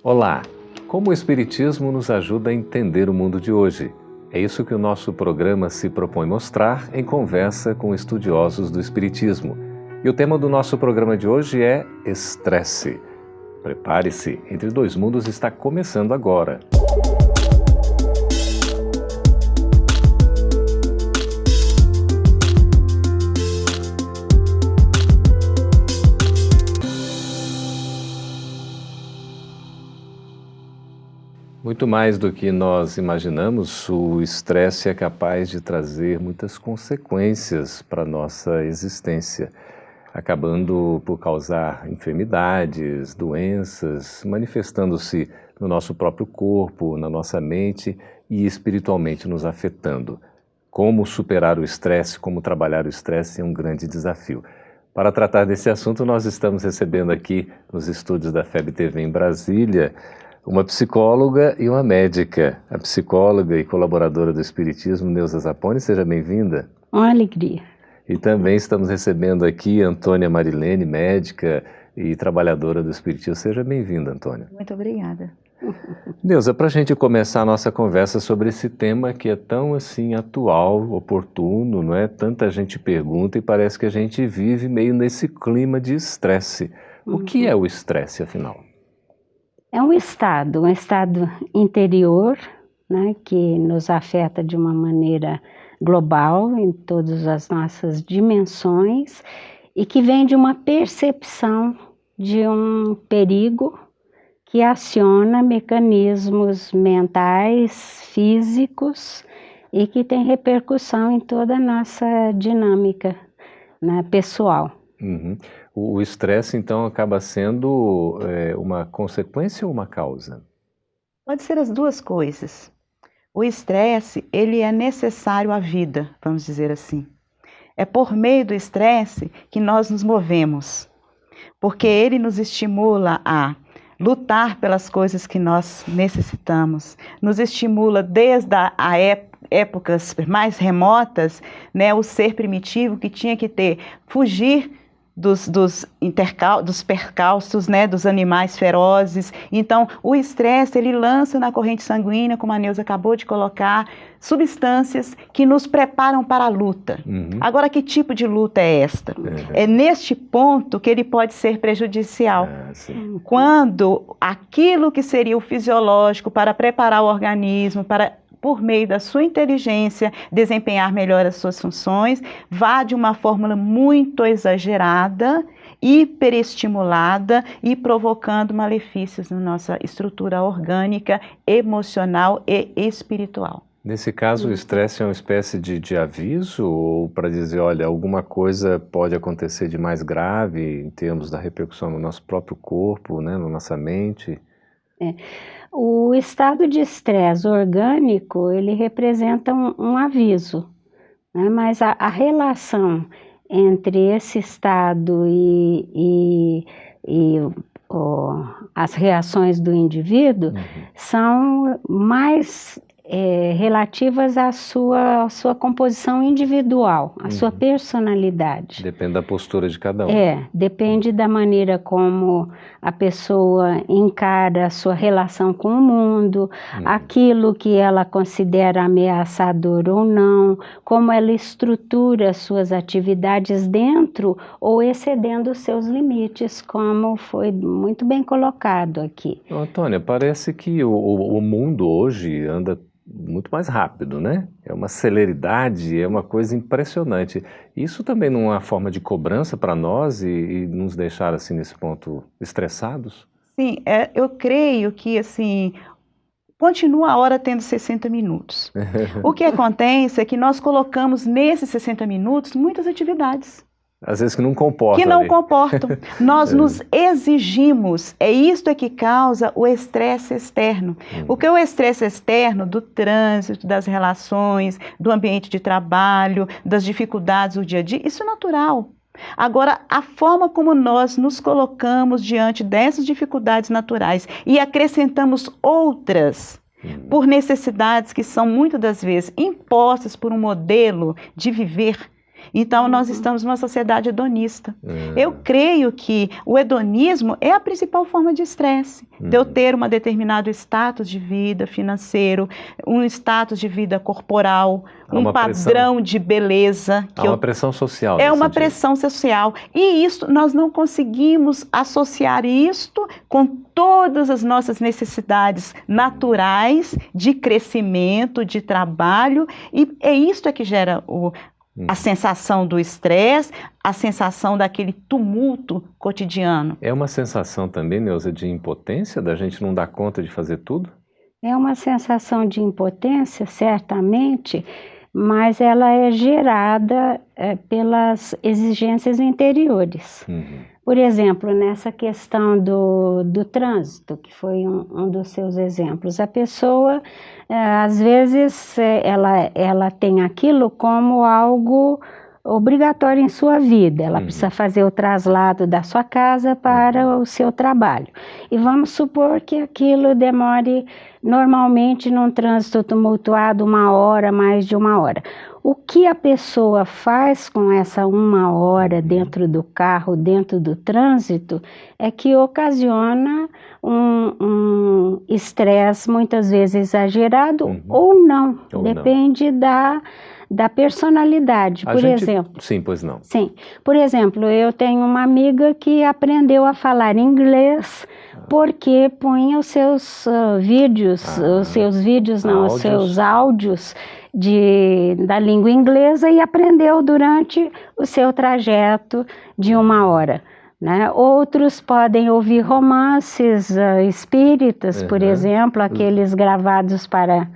Olá! Como o Espiritismo nos ajuda a entender o mundo de hoje? É isso que o nosso programa se propõe mostrar em conversa com estudiosos do Espiritismo. E o tema do nosso programa de hoje é estresse. Prepare-se, Entre Dois Mundos está começando agora. Muito mais do que nós imaginamos, o estresse é capaz de trazer muitas consequências para a nossa existência, acabando por causar enfermidades, doenças, manifestando-se no nosso próprio corpo, na nossa mente e espiritualmente nos afetando. Como superar o estresse, como trabalhar o estresse é um grande desafio. Para tratar desse assunto, nós estamos recebendo aqui nos estúdios da FEB TV em Brasília uma psicóloga e uma médica. A psicóloga e colaboradora do Espiritismo, Neuza Zapponi, seja bem-vinda. Uma alegria. E também estamos recebendo aqui Antônia Marilene, médica e trabalhadora do Espiritismo. Seja bem-vinda, Antônia. Muito obrigada. Neuza, para a gente começar a nossa conversa sobre esse tema que é tão assim atual, oportuno, não é? Tanta gente pergunta e parece que a gente vive meio nesse clima de estresse. O que é o estresse, afinal? É um estado interior, né, que nos afeta de uma maneira global em todas as nossas dimensões e que vem de uma percepção de um perigo que aciona mecanismos mentais, físicos e que tem repercussão em toda a nossa dinâmica, né, pessoal. Uhum. O estresse, então, acaba sendo uma consequência ou uma causa? Pode ser as duas coisas. O estresse, ele é necessário à vida, vamos dizer assim. É por meio do estresse que nós nos movemos, porque ele nos estimula a lutar pelas coisas que nós necessitamos, nos estimula desde a épocas mais remotas, né, o ser primitivo que tinha que fugir dos percalços, né, dos animais ferozes. Então, o estresse, ele lança na corrente sanguínea, como a Neuza acabou de colocar, substâncias que nos preparam para a luta. Agora, que tipo de luta é esta? É neste ponto que ele pode ser prejudicial. Quando aquilo que seria o fisiológico para preparar o organismo, por meio da sua inteligência, desempenhar melhor as suas funções, vá de uma fórmula muito exagerada, hiperestimulada e provocando malefícios na nossa estrutura orgânica, emocional e espiritual. Nesse caso, o estresse é uma espécie de aviso ou para dizer, olha, alguma coisa pode acontecer de mais grave em termos da repercussão no nosso próprio corpo, né, na nossa mente? O estado de estresse orgânico, ele representa um aviso, né? Mas a relação entre esse estado e as reações do indivíduo são mais relativas à sua composição individual, à sua personalidade. Depende da postura de cada um. Depende da maneira como a pessoa encara a sua relação com o mundo, aquilo que ela considera ameaçador ou não, como ela estrutura as suas atividades dentro ou excedendo os seus limites, como foi muito bem colocado aqui. Antônia, parece que o mundo hoje anda muito mais rápido, né? É uma celeridade, é uma coisa impressionante. Isso também não é uma forma de cobrança para nós e nos deixar assim nesse ponto estressados? Sim, eu creio que assim continua a hora tendo 60 minutos. O que acontece é que nós colocamos nesses 60 minutos muitas atividades. Às vezes que não comportam. Que não comportam. Nós nos exigimos, isto que causa o estresse externo. Porque o estresse externo do trânsito, das relações, do ambiente de trabalho, das dificuldades do dia a dia, isso é natural. Agora, a forma como nós nos colocamos diante dessas dificuldades naturais e acrescentamos outras por necessidades que são muitas das vezes impostas por um modelo de viver Então, nós estamos numa sociedade hedonista. Eu creio que o hedonismo é a principal forma de estresse. De eu ter um determinado status de vida financeiro, um status de vida corporal, um padrão de beleza. Há uma pressão social. É uma pressão social. E isso, nós não conseguimos associar isto com todas as nossas necessidades naturais de crescimento, de trabalho. E é isto que gera a sensação do estresse, a sensação daquele tumulto cotidiano. É uma sensação também, Neuza, de impotência, da gente não dar conta de fazer tudo? É uma sensação de impotência, certamente, mas ela é gerada pelas exigências interiores. Por exemplo, nessa questão do trânsito, que foi um dos seus exemplos, a pessoa, às vezes, ela tem aquilo como algo obrigatório em sua vida. Ela precisa fazer o traslado da sua casa para o seu trabalho. E vamos supor que aquilo demore, normalmente, num trânsito tumultuado, 1 hora, mais de 1 hora. O que a pessoa faz com essa 1 hora dentro do carro, dentro do trânsito, é que ocasiona um estresse muitas vezes exagerado ou não. Depende da personalidade, por exemplo. Sim, pois não. Sim. Por exemplo, eu tenho uma amiga que aprendeu a falar inglês porque punha os seus vídeos, os seus áudios da língua inglesa e aprendeu durante o seu trajeto de 1 hora. Né? Outros podem ouvir romances espíritas, por exemplo, aqueles gravados para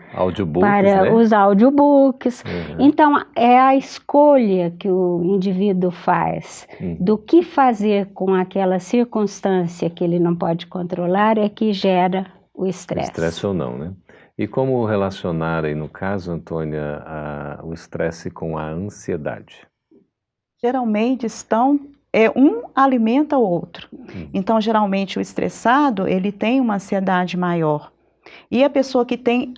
os audiobooks. Então, é a escolha que o indivíduo faz do que fazer com aquela circunstância que ele não pode controlar é que gera o estresse. Estresse ou não, né? E como relacionar aí, no caso, Antônia, o estresse com a ansiedade? Geralmente um alimenta o outro. Então, geralmente, o estressado, ele tem uma ansiedade maior. E a pessoa que tem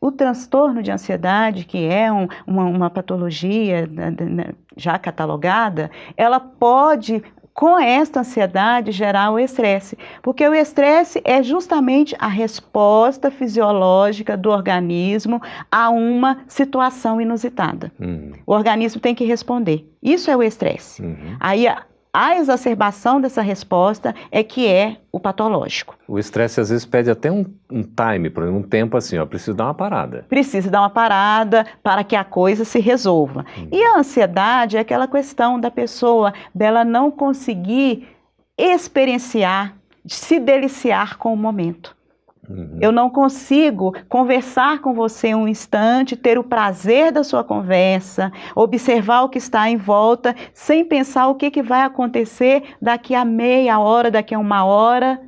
o transtorno de ansiedade, que é uma patologia já catalogada, ela pode, com esta ansiedade, gerar o estresse. Porque o estresse é justamente a resposta fisiológica do organismo a uma situação inusitada. O organismo tem que responder. Isso é o estresse. Aí a exacerbação dessa resposta é que é o patológico. O estresse às vezes pede até um time, por exemplo, um tempo assim, preciso dar uma parada. Precisa dar uma parada para que a coisa se resolva. E a ansiedade é aquela questão da pessoa, dela não conseguir experienciar, se deliciar com o momento. Eu não consigo conversar com você um instante, ter o prazer da sua conversa, observar o que está em volta, sem pensar o que vai acontecer daqui a meia hora, daqui a 1 hora,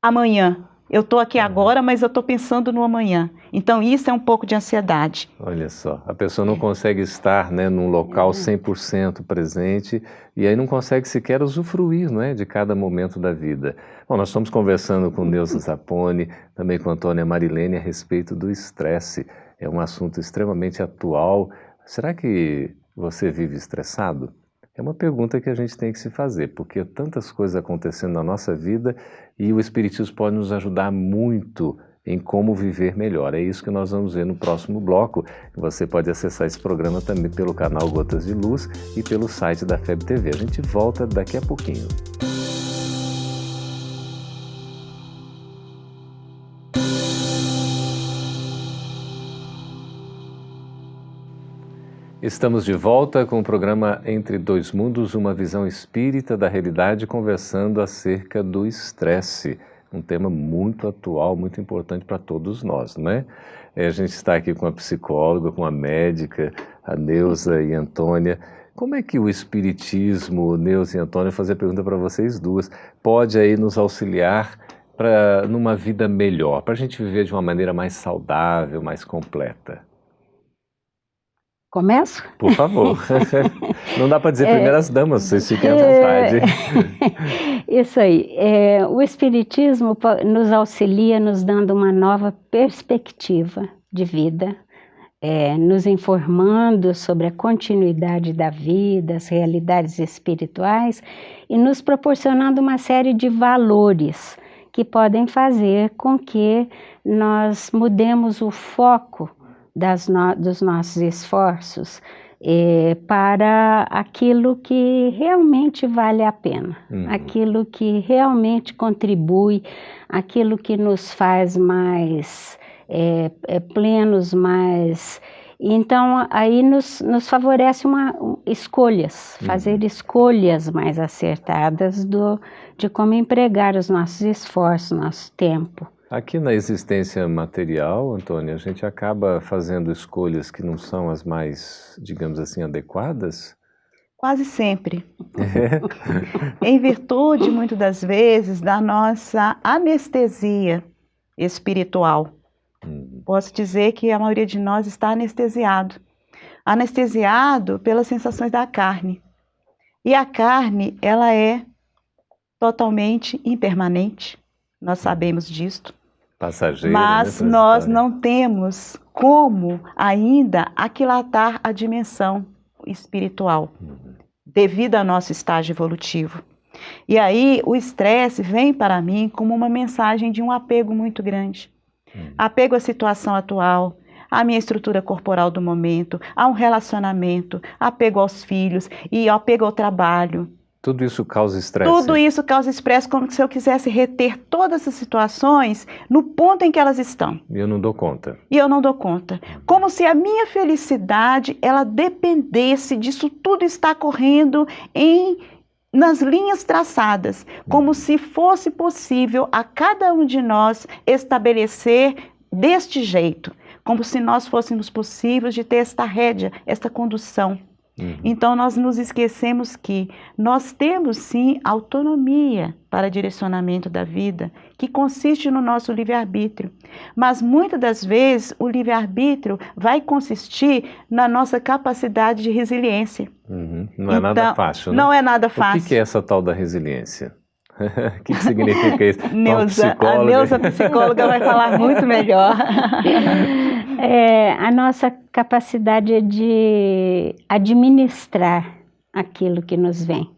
amanhã. Eu estou aqui agora, mas eu estou pensando no amanhã. Então, isso é um pouco de ansiedade. Olha só, a pessoa não consegue estar, né, num local 100% presente e aí não consegue sequer usufruir, não é, de cada momento da vida. Bom, nós estamos conversando com Neuza Zapponi, também com Antônia Marilene, a respeito do estresse. É um assunto extremamente atual. Será que você vive estressado? É uma pergunta que a gente tem que se fazer, porque tantas coisas acontecendo na nossa vida e o Espiritismo pode nos ajudar muito em como viver melhor. É isso que nós vamos ver no próximo bloco. Você pode acessar esse programa também pelo canal Gotas de Luz e pelo site da FEB TV. A gente volta daqui a pouquinho. Estamos de volta com o programa Entre Dois Mundos, uma visão espírita da realidade, conversando acerca do estresse, um tema muito atual, muito importante para todos nós, não é? A gente está aqui com a psicóloga, com a médica, a Neuza e a Antônia. Como é que o Espiritismo, Neuza e Antônia, fazer a pergunta para vocês duas, pode aí nos auxiliar numa vida melhor, para a gente viver de uma maneira mais saudável, mais completa? Começo? Por favor. Não dá para dizer primeiras damas, vocês fiquem à vontade. Isso aí. O Espiritismo nos auxilia nos dando uma nova perspectiva de vida, nos informando sobre a continuidade da vida, as realidades espirituais e nos proporcionando uma série de valores que podem fazer com que nós mudemos o foco dos nossos esforços para aquilo que realmente vale a pena, aquilo que realmente contribui, aquilo que nos faz mais plenos, mais... Então, aí nos favorece escolhas, fazer escolhas mais acertadas de como empregar os nossos esforços, nosso tempo. Aqui na existência material, Antônia, a gente acaba fazendo escolhas que não são as mais, digamos assim, adequadas? Quase sempre. Em virtude, muitas das vezes, da nossa anestesia espiritual. Posso dizer que a maioria de nós está anestesiado pelas sensações da carne. E a carne, ela é totalmente impermanente, nós sabemos disto. Passageira, mas nós não temos como ainda aquilatar a dimensão espiritual, devido ao nosso estágio evolutivo. E aí o estresse vem para mim como uma mensagem de um apego muito grande. Apego à situação atual, à minha estrutura corporal do momento, a um relacionamento, apego aos filhos e apego ao trabalho. Tudo isso causa estresse? Tudo isso causa estresse, como se eu quisesse reter todas essas situações no ponto em que elas estão. E eu não dou conta. E eu não dou conta. Como se a minha felicidade, ela dependesse disso tudo estar correndo nas linhas traçadas, como se fosse possível a cada um de nós estabelecer deste jeito, como se nós fôssemos possíveis de ter esta rédea, esta condução. Então nós nos esquecemos que nós temos sim autonomia para direcionamento da vida, que consiste no nosso livre-arbítrio. Mas muitas das vezes o livre-arbítrio vai consistir na nossa capacidade de resiliência. Não é nada fácil, né? Não é nada fácil. O que é essa tal da resiliência? O que significa isso? A Neuza, psicóloga, vai falar muito melhor. A nossa capacidade de administrar aquilo que nos vem.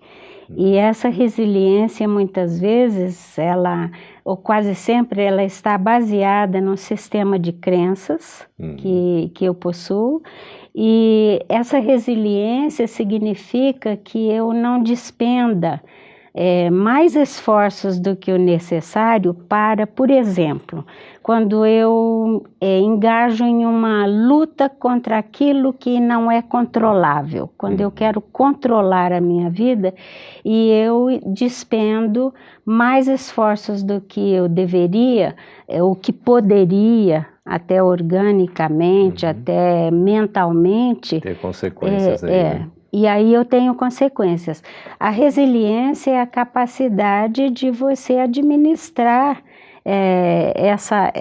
E essa resiliência, muitas vezes, ou quase sempre, ela está baseada num sistema de crenças que eu possuo. E essa resiliência significa que eu não despenda mais esforços do que o necessário para, por exemplo, quando eu engajo em uma luta contra aquilo que não é controlável, quando eu quero controlar a minha vida e eu despendo mais esforços do que eu deveria, o que poderia, até organicamente, até mentalmente. Ter consequências aí, né? E aí eu tenho consequências. A resiliência é a capacidade de você administrar essa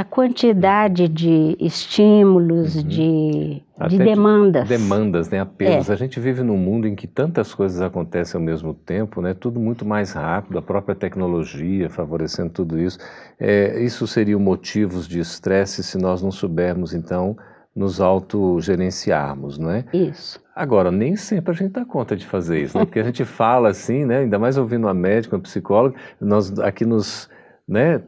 quantidade de estímulos, de demandas. Demandas, né? Apelos. A gente vive num mundo em que tantas coisas acontecem ao mesmo tempo, né? Tudo muito mais rápido, a própria tecnologia favorecendo tudo isso. Isso seriam motivos de estresse se nós não soubermos, então, nos autogerenciarmos, não é? Isso. Agora, nem sempre a gente dá conta de fazer isso, né? Porque a gente fala assim, né? Ainda mais ouvindo uma médica, uma psicóloga, nós aqui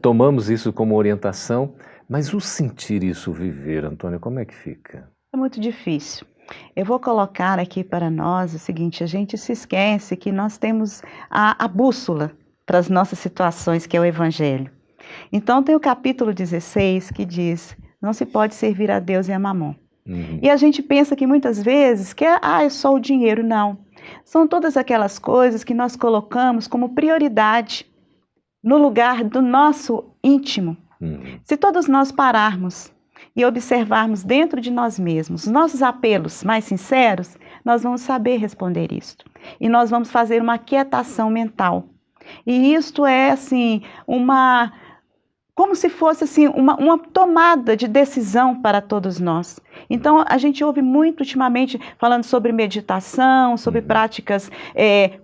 tomamos isso como orientação, mas o sentir isso, viver, Antônia, como é que fica? É muito difícil. Eu vou colocar aqui para nós o seguinte: a gente se esquece que nós temos a bússola para as nossas situações, que é o Evangelho. Então tem o capítulo 16 que diz: não se pode servir a Deus e a Mamon. E a gente pensa que muitas vezes que é só o dinheiro. Não. São todas aquelas coisas que nós colocamos como prioridade no lugar do nosso íntimo. Se todos nós pararmos e observarmos dentro de nós mesmos nossos apelos mais sinceros, nós vamos saber responder isto. E nós vamos fazer uma aquietação mental. E isto é assim, como se fosse assim, uma tomada de decisão para todos nós. Então, a gente ouve muito ultimamente falando sobre meditação, sobre práticas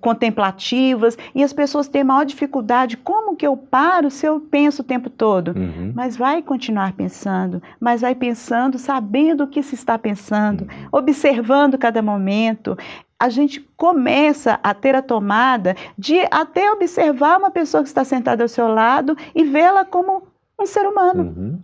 contemplativas, e as pessoas têm maior dificuldade. Como que eu paro se eu penso o tempo todo? Mas vai continuar pensando, mas vai pensando sabendo o que se está pensando, observando cada momento. A gente começa a ter a tomada de até observar uma pessoa que está sentada ao seu lado e vê-la como um ser humano.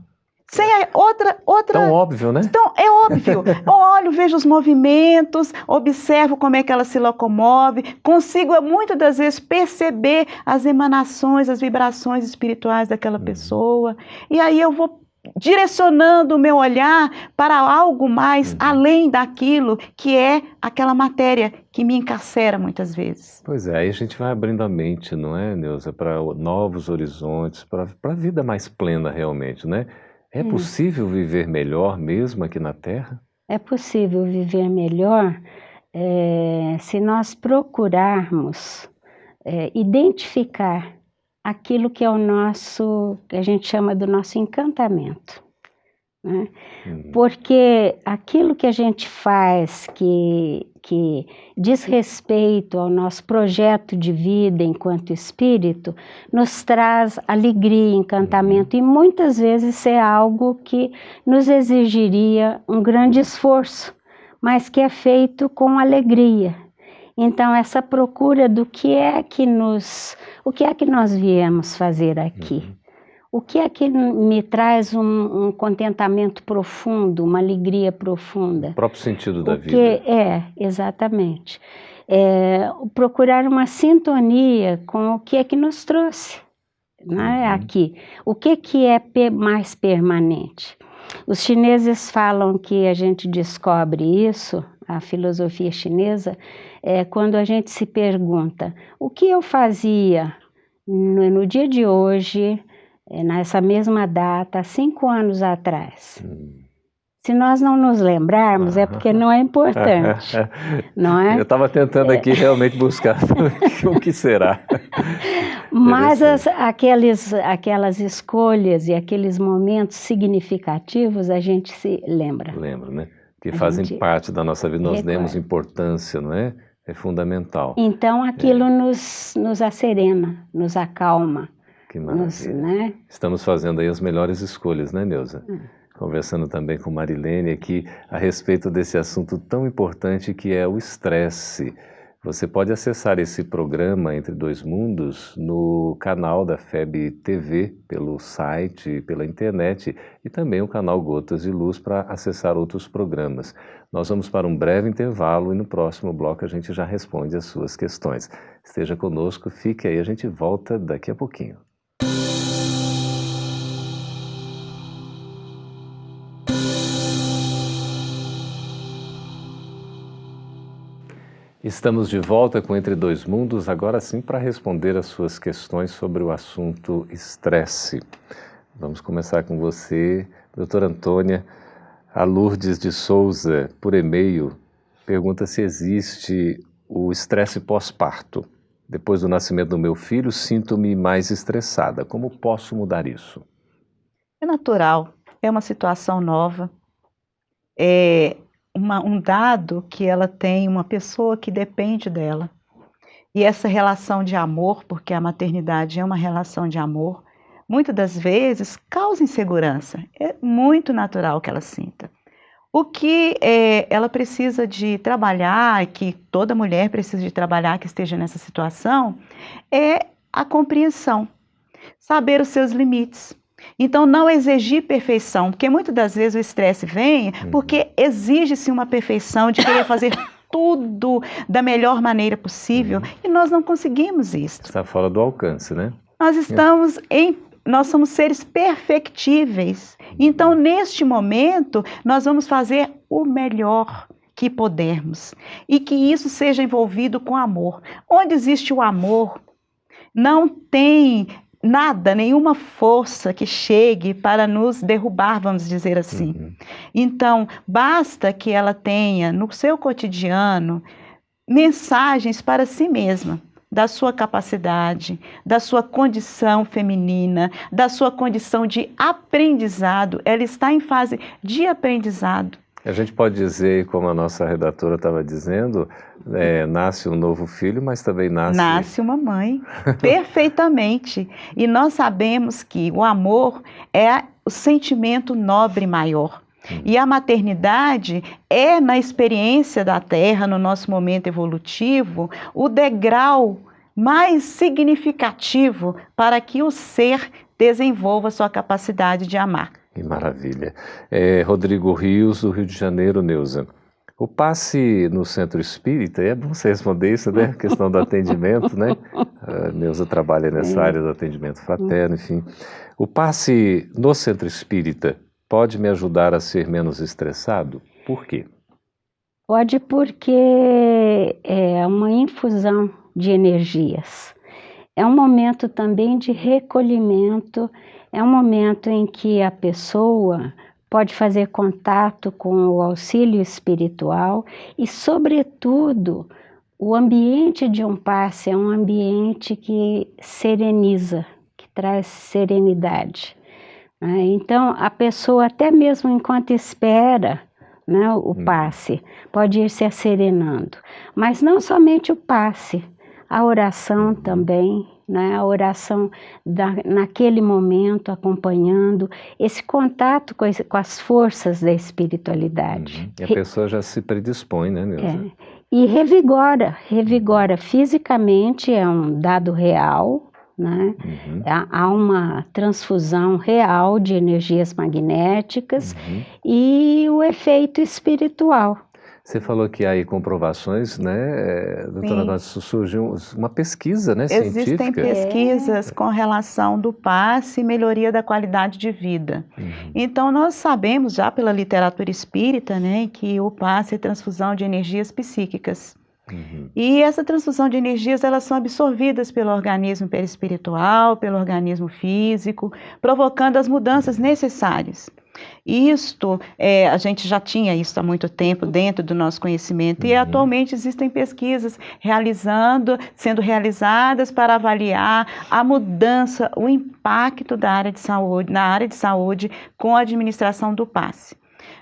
Sem outra... Tão óbvio, né? Então, é óbvio. Eu olho, vejo os movimentos, observo como é que ela se locomove, consigo muitas das vezes perceber as emanações, as vibrações espirituais daquela pessoa. E aí eu vou direcionando o meu olhar para algo mais além daquilo que é aquela matéria que me encarcera muitas vezes. Pois é, aí a gente vai abrindo a mente, não é, Neuza, para novos horizontes, para a vida mais plena realmente, né? É possível viver melhor mesmo aqui na Terra? É possível viver melhor se nós procurarmos identificar aquilo que é o nosso, que a gente chama do nosso encantamento, né? Porque aquilo que a gente faz que diz respeito ao nosso projeto de vida enquanto espírito, nos traz alegria, encantamento, e muitas vezes é algo que nos exigiria um grande esforço, mas que é feito com alegria. Então, essa procura do o que é que nós viemos fazer aqui? O que é que me traz um contentamento profundo, uma alegria profunda? O próprio sentido da vida. Exatamente. Procurar uma sintonia com o que é que nos trouxe, né, aqui. O que é mais permanente? Os chineses falam que a gente descobre isso, a filosofia chinesa, quando a gente se pergunta: o que eu fazia no dia de hoje, nessa mesma data, 5 anos atrás? Se nós não nos lembrarmos, é porque não é importante, não é? Eu estava tentando aqui realmente buscar o que será. Mas aquelas escolhas e aqueles momentos significativos a gente se lembra. Lembra, né? Que fazem parte da nossa vida, nós demos importância, não é? É fundamental. Então aquilo nos acerena, nos acalma. Que maravilha. Né? Estamos fazendo aí as melhores escolhas, né, Neuza? Conversando também com Marilene aqui a respeito desse assunto tão importante que é o estresse. Você pode acessar esse programa Entre Dois Mundos no canal da FEB TV, pelo site, pela internet, e também o canal Gotas de Luz para acessar outros programas. Nós vamos para um breve intervalo e no próximo bloco a gente já responde as suas questões. Esteja conosco, fique aí, a gente volta daqui a pouquinho. Estamos de volta com Entre Dois Mundos, agora sim para responder as suas questões sobre o assunto estresse. Vamos começar com você, doutora Antônia. A Lourdes de Souza, por e-mail, pergunta se existe o estresse pós-parto. Depois do nascimento do meu filho, sinto-me mais estressada. Como posso mudar isso? É natural, é uma situação nova, um dado que ela tem, uma pessoa que depende dela. E essa relação de amor, porque a maternidade é uma relação de amor, muitas das vezes causa insegurança. É muito natural que ela sinta. O que ela precisa de trabalhar, que toda mulher precisa de trabalhar que esteja nessa situação, é a compreensão, saber os seus limites. Então, não exigir perfeição, porque muitas das vezes o estresse vem porque exige-se uma perfeição de querer fazer tudo da melhor maneira possível e nós não conseguimos isso. Está fora do alcance, né? Nós somos seres perfectíveis. Então, neste momento, nós vamos fazer o melhor que pudermos e que isso seja envolvido com amor. Onde existe o amor, não tem nada, nenhuma força que chegue para nos derrubar, vamos dizer assim. Então, basta que ela tenha no seu cotidiano mensagens para si mesma, da sua capacidade, da sua condição feminina, da sua condição de aprendizado. Ela está em fase de aprendizado. A gente pode dizer, como a nossa redatora estava dizendo, nasce um novo filho, mas também Nasce uma mãe, perfeitamente. E nós sabemos que o amor é o sentimento nobre maior. E a maternidade é, na experiência da Terra, no nosso momento evolutivo, o degrau mais significativo para que o ser desenvolva sua capacidade de amar. Que maravilha. Rodrigo Rios, do Rio de Janeiro, Neuza. O passe no centro espírita, é bom você responder isso, né? A questão do atendimento, né? A Neuza trabalha nessa área do atendimento fraterno, enfim. O passe no centro espírita pode me ajudar a ser menos estressado? Por quê? Pode, porque é uma infusão de energias. É um momento também de recolhimento, é um momento em que a pessoa pode fazer contato com o auxílio espiritual e, sobretudo, o ambiente de um passe é um ambiente que sereniza, que traz serenidade. Então, a pessoa, até mesmo enquanto espera, né, o passe, pode ir se asserenando. Mas não somente o passe, a oração também, né, a oração naquele momento, acompanhando esse contato com as forças da espiritualidade. E a pessoa já se predispõe, né, Neuza? E revigora fisicamente, é um dado real, né? Há uma transfusão real de energias magnéticas e o efeito espiritual. Você falou que há aí comprovações, né, doutora Nádia, surgiu uma pesquisa, né, científica? Existem pesquisas com relação do passe e melhoria da qualidade de vida. Então, nós sabemos já pela literatura espírita, né, que o passe é transfusão de energias psíquicas. E essa transfusão de energias, elas são absorvidas pelo organismo perispiritual, pelo organismo físico, provocando as mudanças necessárias. Isto, a gente já tinha isso há muito tempo dentro do nosso conhecimento e atualmente existem pesquisas sendo realizadas para avaliar a mudança, o impacto da área de saúde, na área de saúde com a administração do passe.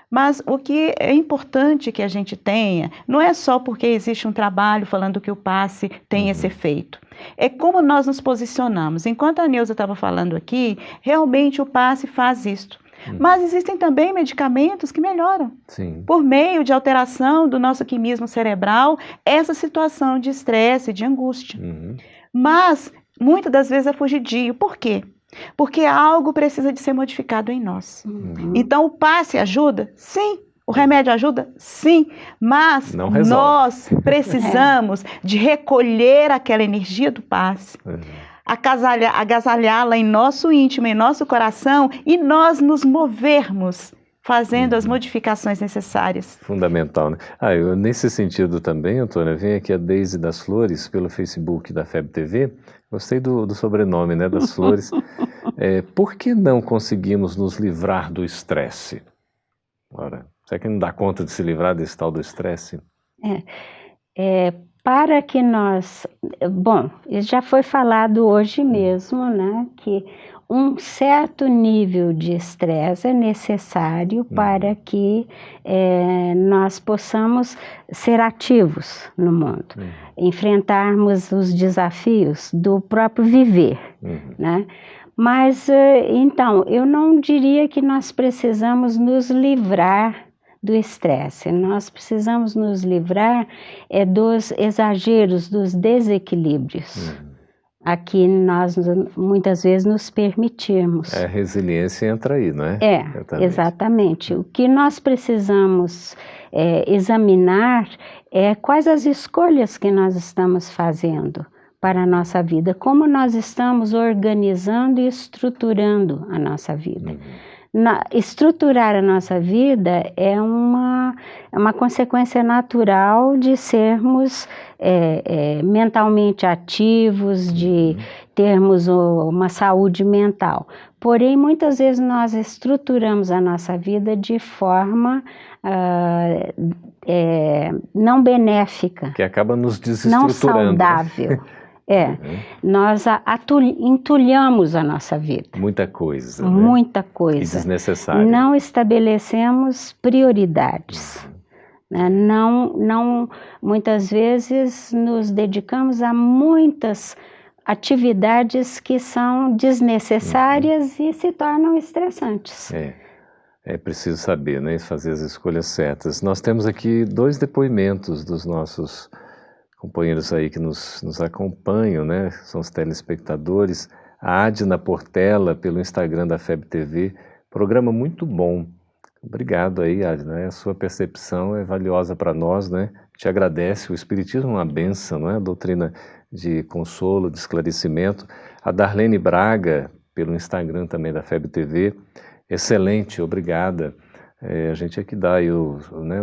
Mas o que é importante que a gente tenha, não é só porque existe um trabalho falando que o passe tem esse efeito, é como nós nos posicionamos. Enquanto a Neuza estava falando aqui, realmente o passe faz isto. Mas existem também medicamentos que melhoram, por meio de alteração do nosso quimismo cerebral, essa situação de estresse, de angústia. Mas, muitas das vezes é fugidio. Por quê? Porque algo precisa de ser modificado em nós. Então, o passe ajuda? Sim. O remédio ajuda? Sim. Mas nós precisamos de recolher aquela energia do passe, agasalhá-la em nosso íntimo, em nosso coração, e nós nos movermos fazendo as modificações necessárias. Fundamental, né? Nesse sentido também, Antônia, vem aqui a Deise das Flores, pelo Facebook da FEB TV. Gostei do sobrenome, né, das Flores. Por que não conseguimos nos livrar do estresse? Ora, será que não dá conta de se livrar desse tal do estresse? Para que nós... Bom, já foi falado hoje mesmo, né, que um certo nível de estresse é necessário para que nós possamos ser ativos no mundo, enfrentarmos os desafios do próprio viver, né? Mas, então, eu não diria que nós precisamos nos livrar do estresse. Nós precisamos nos livrar dos exageros, dos desequilíbrios. Aqui nós muitas vezes nos permitirmos. A resiliência entra aí, não é? Exatamente. O que nós precisamos examinar é quais as escolhas que nós estamos fazendo para a nossa vida, como nós estamos organizando e estruturando a nossa vida. Estruturar a nossa vida é uma consequência natural de sermos mentalmente ativos, de termos uma saúde mental. Porém, muitas vezes nós estruturamos a nossa vida de forma não benéfica, que acaba nos desestruturando. não saudável. Nós entulhamos a nossa vida. Muita coisa, né? Muita E coisa. desnecessária. Não estabelecemos prioridades. Né? Não, muitas vezes nos dedicamos a muitas atividades que são desnecessárias e se tornam estressantes. É preciso saber, né, fazer as escolhas certas. Nós temos aqui 2 depoimentos dos nossos companheiros aí que nos acompanham, né, são os telespectadores. A Adna Portela, pelo Instagram da FEB TV, programa muito bom. Obrigado aí, Adna, a sua percepção é valiosa para nós, né? Te agradece, o Espiritismo é uma bênção, não é? A doutrina de consolo, de esclarecimento. A Darlene Braga, pelo Instagram também da FEB TV, excelente, obrigada. A gente aqui dá aí o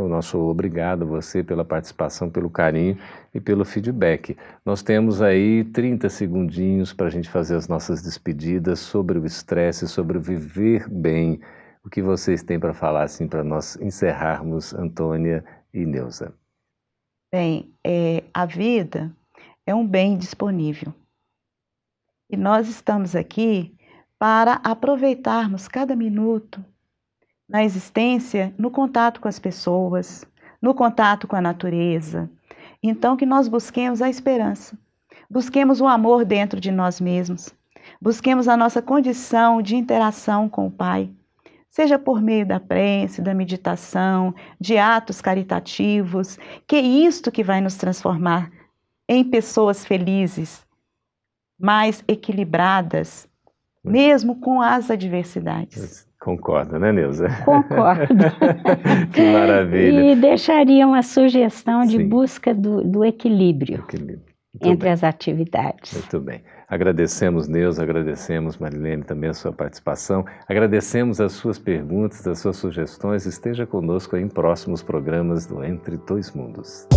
nosso obrigado a você pela participação, pelo carinho e pelo feedback. Nós temos aí 30 segundinhos para a gente fazer as nossas despedidas sobre o estresse, sobre o viver bem. O que vocês têm para falar assim para nós encerrarmos, Antônia e Neuza? Bem, a vida é um bem disponível. E nós estamos aqui para aproveitarmos cada minuto na existência, no contato com as pessoas, no contato com a natureza. Então, que nós busquemos a esperança, busquemos o amor dentro de nós mesmos, busquemos a nossa condição de interação com o Pai, seja por meio da prece, da meditação, de atos caritativos, que é isto que vai nos transformar em pessoas felizes, mais equilibradas, mesmo com as adversidades. Concorda, né, Neuza? Concordo. Que maravilha. E deixaria uma sugestão de busca do equilíbrio entre as atividades. Muito bem. Agradecemos, Neuza, agradecemos, Marilene, também a sua participação. Agradecemos as suas perguntas, as suas sugestões. Esteja conosco aí em próximos programas do Entre Dois Mundos.